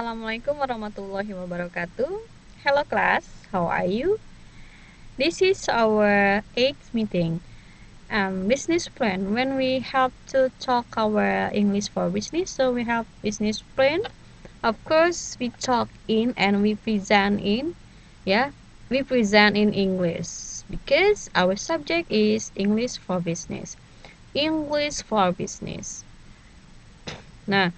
Assalamualaikum warahmatullahi wabarakatuh. Hello class, how are you? This is our 8th meeting. Business plan. When we have to talk our English for business, so we have business plan. Of course, we talk in and we present in. Yeah, we present in English because our subject is English for business. English for business. Nah,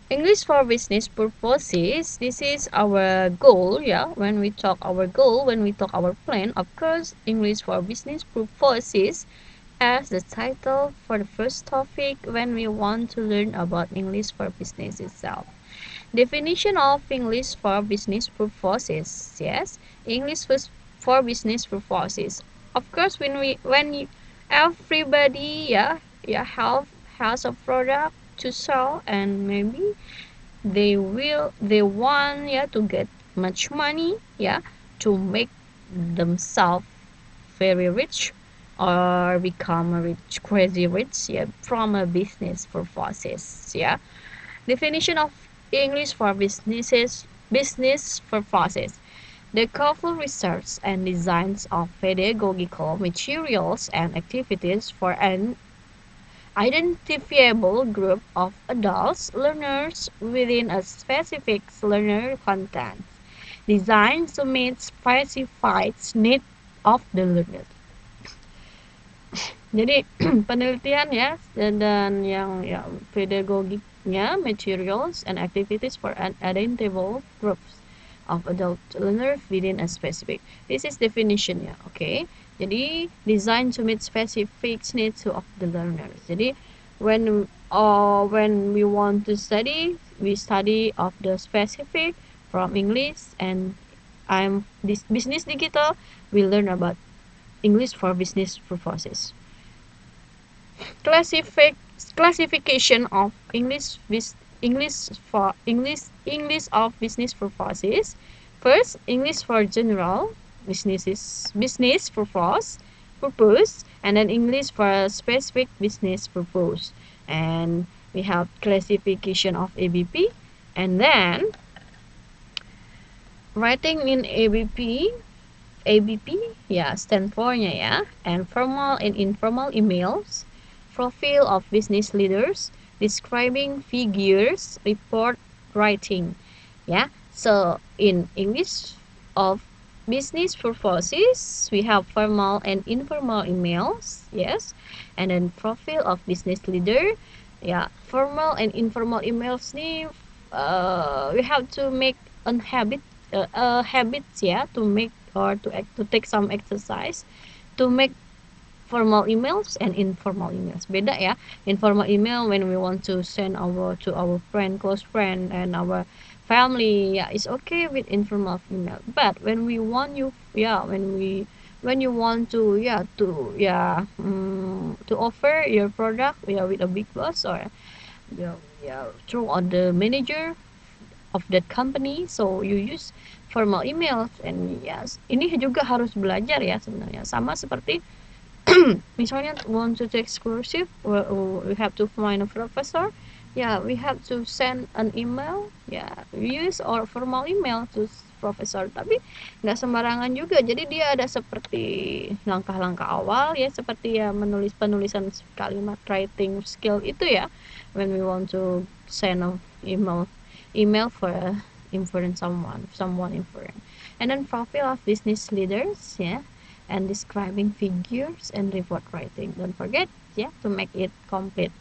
English for business purposes, this is our goal, yeah. When we talk our goal, when we talk our plan, of course, English for business purposes as the title for the first topic when we want to learn about English for business itself. Definition of English for business purposes, yes. English for business purposes. Of course, everybody, has a product to sell, and maybe they want, to get much money, to make themselves very rich or become a rich, crazy rich, from a business purposes. Definition of English for business purposes: the careful research and designs of pedagogical materials and activities for an identifiable group of adults learners within a specific learner content, designed to meet specified needs of the learner. Jadi penelitian, ya, dan yang pedagogiknya, materials and activities for an identifiable groups of adult learners within a specific. This is definition, ya. Okay. Jadi designed to meet specific needs of the learners. Jadi when we want to study, we study of the specific from English, and this business digital, we learn about English for business purposes. Classification of English of business purposes. First, English for general business purpose, and then English for specific business purpose. And we have classification of ABP, and then writing in ABP, stand for-nya, ya, and formal and informal emails, profile of business leaders, describing figures, report writing, yeah. So in English of business purposes, we have formal and informal emails, yes, and then profile of business leader, yeah. Formal and informal emails nih, we have to make habits, yeah, to make or to take some exercise to make formal emails and informal emails. Beda, ya. Informal email when we want to send to our friend, close friend, and our family, yeah, it's okay with informal email. But when we want when you want to to offer your product, with a big boss, or through on the manager of that company, so you use formal emails. And yes, ini juga harus belajar, ya, sebenarnya sama seperti misalnya want to take exclusive, we have to find a professor, we have to send an email, use or formal email to professor. Tapi nggak sembarangan juga, jadi dia ada seperti langkah-langkah awal, ya, seperti penulisan kalimat, writing skill itu, ya, when we want to send an email for important someone important. And then profile of business leaders, and describing figures and report writing. Don't forget, to make it complete.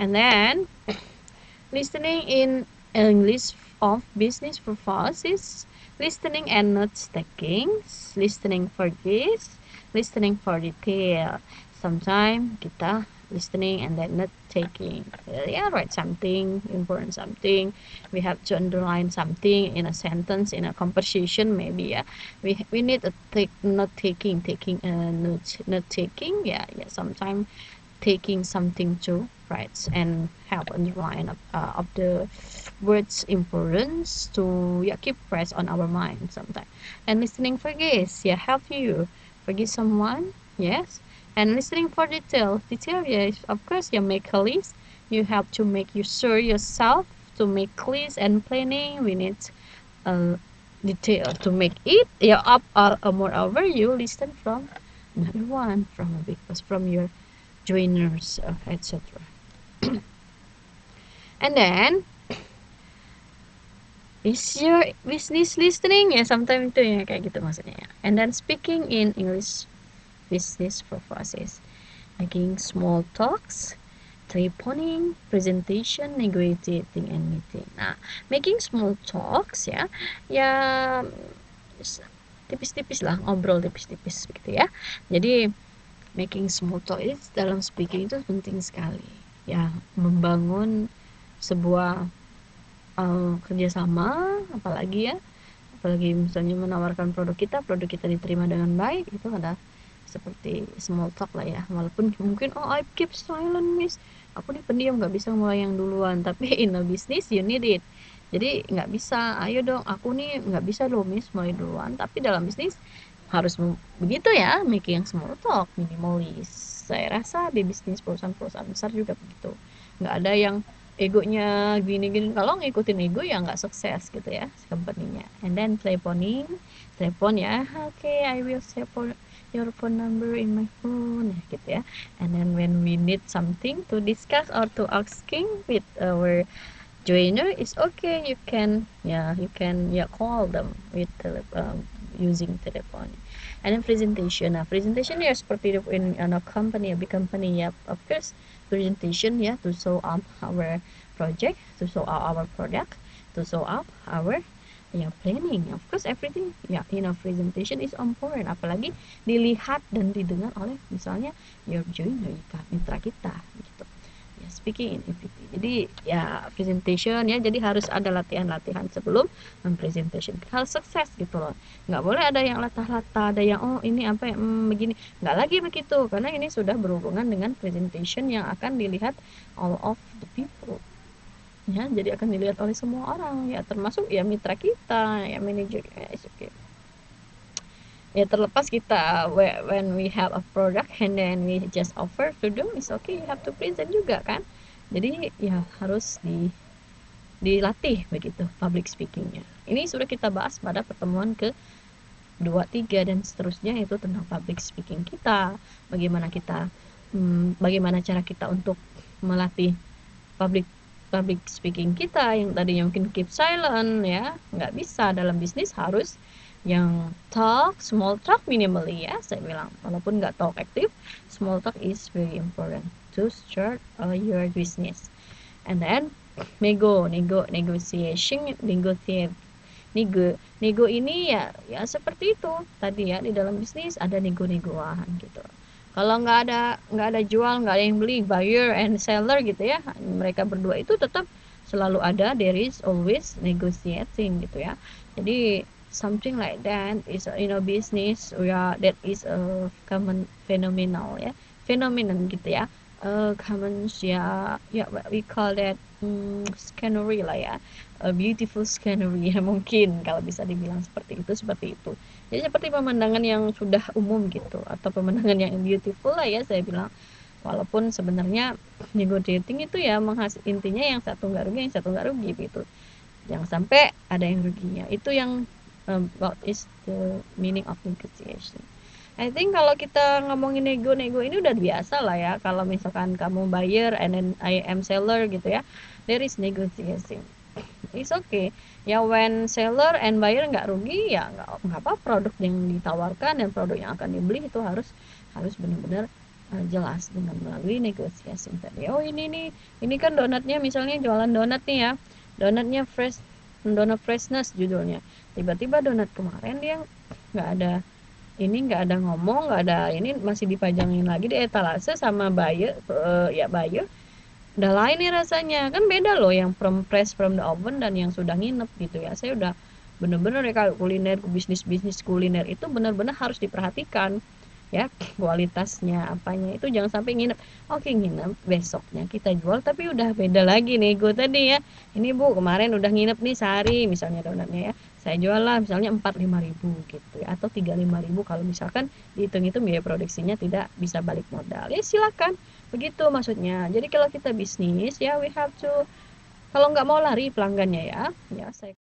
And then listening in English of business purposes, listening and notes taking, listening for this, listening for detail. Sometimes kita listening and then note taking, write something important, something we have to underline something in a sentence, in a conversation, maybe, we need to take note taking, note taking, sometimes taking something to write and have underline of the words importance to keep fresh on our mind sometimes. And listening for this, help you forgive someone, yes. And listening for detail, yes, of course, make a list. You have to make sure yourself to make list and planning, we need detail to make it, yeah, up. Moreover, you listen from another one, from a big boss, from your joiners, etc. And then is your business listening, ya sometimes itu ya kayak gitu maksudnya ya. And then speaking in English business purposes, making small talks, telephoning, presentation, negotiating, and meeting. Nah, making small talks ya, ya tipis-tipis lah, ngobrol tipis-tipis gitu ya. Jadi making small talk itu dalam speaking itu penting sekali ya, membangun sebuah kerjasama, apalagi misalnya menawarkan produk kita diterima dengan baik, itu ada seperti small talk lah ya. Walaupun mungkin I keep silent miss, aku nih pendiam nggak bisa mulai yang duluan, tapi in a business you need it. Jadi nggak bisa, ayo dong, aku nih nggak bisa loh miss mulai duluan, tapi dalam bisnis harus begitu ya, making yang small talk, minimalis. Saya rasa di bisnis perusahaan-perusahaan besar juga begitu, nggak ada yang egonya gini-gini. Kalau ngikutin ego ya nggak sukses gitu ya company-nya. And then telepon ya, okay, I will save your phone number in my phone ya, gitu ya. And then when we need something to discuss or to asking with our joiner, is okay, you can call them with using telephone. And then presentation, presentation ya seperti in a company, a big company ya, of course presentation ya, to show up our project, to show up our product, to show up our planning. Of course everything ya, presentation is important, apalagi dilihat dan didengar oleh misalnya your joiner, mitra kita gitu ya. Speaking in EPT, jadi ya presentation ya, jadi harus ada latihan-latihan sebelum mempresentation hal sukses gitu loh. Nggak boleh ada yang latah-latah, ada yang ini apa begini, nggak lagi begitu, karena ini sudah berhubungan dengan presentation yang akan dilihat all of the people ya, jadi akan dilihat oleh semua orang ya, termasuk ya mitra kita ya, manajer ya, okay. Ya terlepas kita when we have a product and then we just offer to do, is okay, you have to present juga kan. Jadi ya harus dilatih begitu public speakingnya. Ini sudah kita bahas pada pertemuan ke 2, 3 dan seterusnya, itu tentang public speaking kita, bagaimana cara kita untuk melatih public speaking kita. Yang tadinya mungkin keep silent ya, nggak bisa. Dalam bisnis harus yang small talk minimally ya, saya bilang. Walaupun nggak talk aktif, small talk is very important to start your business. And then negotiation, nego ini ya seperti itu tadi ya, di dalam bisnis ada nego-negoan gitu. Kalau nggak ada jual, nggak ada yang beli, buyer and seller gitu ya, mereka berdua itu tetap selalu ada, there is always negotiating gitu ya. Jadi something like that is business that is a common phenomenon gitu ya, common ya we call that scenery lah ya, a beautiful scenery ya, mungkin kalau bisa dibilang seperti itu. Jadi seperti pemandangan yang sudah umum gitu, atau pemandangan yang beautiful lah ya, saya bilang. Walaupun sebenarnya negotiating itu ya intinya yang satu nggak rugi gitu, jangan sampai ada yang ruginya. Itu yang what is the meaning of negotiation. I think kalau kita ngomongin nego ini udah biasa lah ya. Kalau misalkan kamu buyer and then I am seller gitu ya, there is negotiation. It's okay ya, when seller and buyer nggak rugi ya nggak apa, produk yang ditawarkan dan produk yang akan dibeli itu harus benar-benar jelas dengan melalui negosiasi tadi. Oh ini kan donatnya, misalnya jualan donat nih ya, donatnya fresh, donat freshness judulnya. Tiba-tiba donat kemarin dia nggak ada ngomong, nggak ada ini, masih dipajangin lagi di etalase sama buyer buyer, udah lain nih rasanya, kan beda loh yang from the oven dan yang sudah nginep gitu ya. Saya udah bener-bener ya, kalau bisnis kuliner itu bener-bener harus diperhatikan ya, kualitasnya apanya itu jangan sampai nginep. Oke, nginep, besoknya kita jual tapi udah beda lagi nego tadi ya. Ini Bu, kemarin udah nginep nih sehari misalnya donatnya ya, saya jual lah misalnya 45.000 gitu ya, atau 35.000 kalau misalkan dihitung-hitung biaya produksinya tidak bisa balik modal, ya silakan begitu maksudnya. Jadi kalau kita bisnis ya, we have to Kalau nggak mau lari pelanggannya ya, ya saya